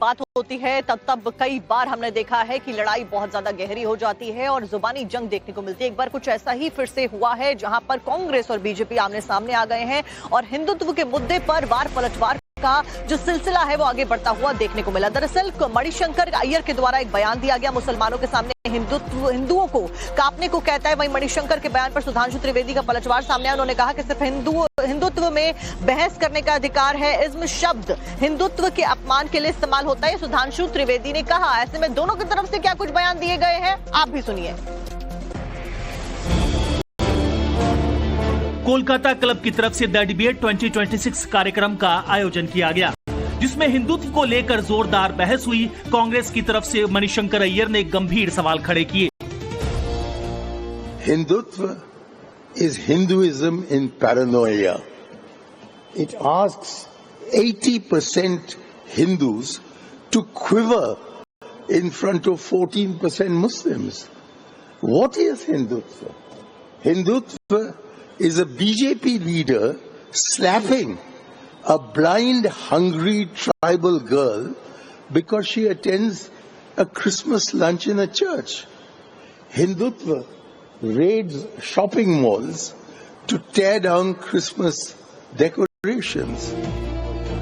बात होती है तब कई बार हमने देखा है कि लड़ाई बहुत ज्यादा गहरी हो जाती है और जुबानी जंग देखने को मिलती है। एक बार कुछ ऐसा ही फिर से हुआ है जहां पर कांग्रेस और बीजेपी आमने सामने आ गए हैं और हिंदुत्व के मुद्दे पर वार पलटवार का जो सिलसिला है वो आगे बढ़ता हुआ देखने को मिला। दरअसल मणिशंकर अय्यर के द्वारा एक बयान दिया गया, मुसलमानों के सामने हिंदुओं को कांपने को कहता है। वहीं मणिशंकर के बयान पर सुधांशु त्रिवेदी का पलटवार सामने आया। उन्होंने कहा कि सिर्फ हिंदुत्व में बहस करने का अधिकार है। इज्म शब्द हिंदुत्व के अपमान के लिए इस्तेमाल होता है, सुधांशु त्रिवेदी ने कहा। ऐसे में दोनों की तरफ से क्या कुछ बयान दिए गए हैं, आप भी सुनिए। कोलकाता क्लब की तरफ से द डिबेट 2026 कार्यक्रम का आयोजन किया गया, जिसमें हिंदुत्व को लेकर जोरदार बहस हुई। कांग्रेस की तरफ से मणिशंकर अय्यर ने गंभीर सवाल खड़े किए। Hindutva is Hinduism in paranoia. It asks 80% Hindus to quiver in front of 14% Muslims. What is Hindutva? Hindutva is a BJP leader slapping a blind, hungry tribal girl because she attends a Christmas lunch in a church. Hindutva raids shopping malls to tear down Christmas decorations.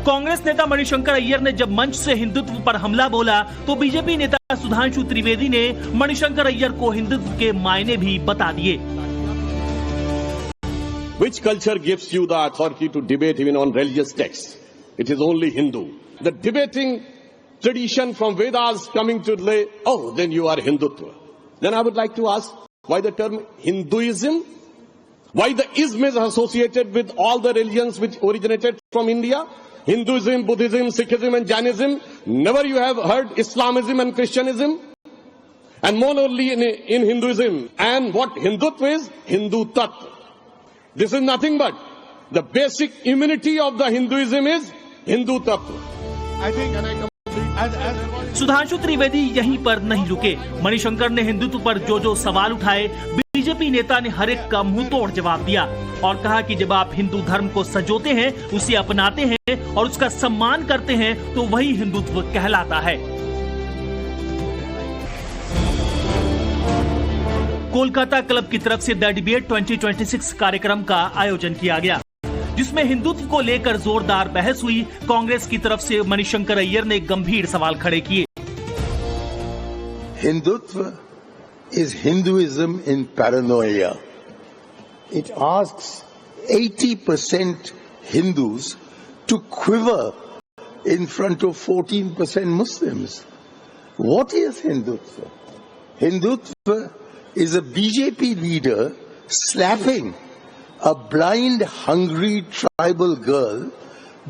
Congress नेता मणिशंकर अय्यर ने जब मंच से हिंदुत्व पर हमला बोला तो BJP नेता सुधांशु त्रिवेदी ने मणिशंकर अय्यर को हिंदुत्व के मायने भी बता दिए। Which culture gives you the authority to debate even on religious texts? It is only Hindu. The debating tradition from Vedas coming to lay, oh, then you are Hindutva. Then I would like to ask, why the term Hinduism? Why the ism is associated with all the religions which originated from India? Hinduism, Buddhism, Sikhism and Jainism. Never you have heard Islamism and Christianism? And more only in Hinduism. And what Hindutva is? Hindu Tattva. This is nothing but the basic immunity of the Hinduism is Hindu Tattva. I think and I Sudhanshu Trivedi यहीं पर नहीं रुके। मणिशंकर ने हिंदुत्व पर जो सवाल उठाए, BJP नेता ने हर एक का मुंह तोड़ जवाब दिया और कहा कि जब आप हिंदू धर्म को सजोते हैं, उसे अपनाते हैं और उसका सम्मान करते हैं तो वही हिंदुत्व कहलाता है। कोलकाता क्लब की तरफ से द डिबेट 2026 कार्यक्रम का आयोजन किया गया, जिसमें हिंदुत्व को लेकर जोरदार बहस हुई। कांग्रेस की तरफ से मणिशंकर अय्यर ने गंभीर सवाल खड़े किए। Hindutva is Hinduism in paranoia. It asks 80% Hindus to quiver in front of 14% Muslims. What is Hindutva? Hindutva is a BJP leader slapping a blind, hungry tribal girl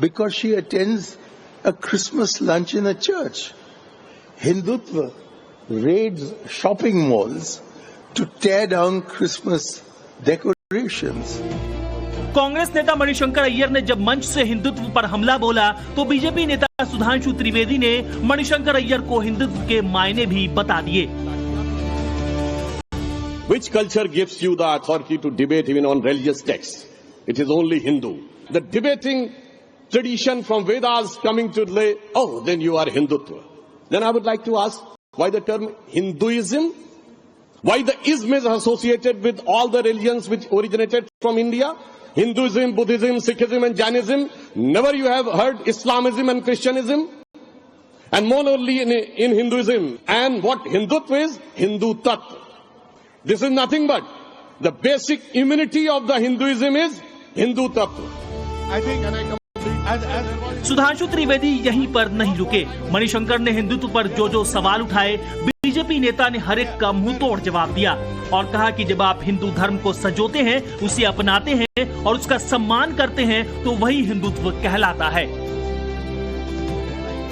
because she attends a Christmas lunch in a church. Hindutva raids shopping malls to tear down Christmas decorations. Congress नेता मणिशंकर अय्यर ने जब मंच से हिंदुत्व पर हमला बोला तो BJP नेता सुधांशु त्रिवेदी ने मणिशंकर अय्यर को हिंदुत्व के मायने भी बता दिए। Which culture gives you the authority to debate even on religious texts? It is only Hindu. The debating tradition from Vedas coming to lay, oh, then you are Hindutva. Then I would like to ask, why the term Hinduism? Why the ism is associated with all the religions which originated from India? Hinduism, Buddhism, Sikhism and Jainism. Never you have heard Islamism and Christianism? And more only in Hinduism. And what Hindutva is? Hindu Tattva. This is nothing but the basic immunity of the Hinduism is Hindu Tattva. I think and I Sudhanshu Trivedi यहीं पर नहीं रुके। मणिशंकर ने हिंदुत्व पर जो सवाल उठाए, BJP नेता ने हर एक का मुंह तोड़ जवाब दिया और कहा कि जब आप हिंदू धर्म को सजोते हैं, उसे अपनाते हैं और उसका सम्मान करते हैं तो वही हिंदुत्व कहलाता है।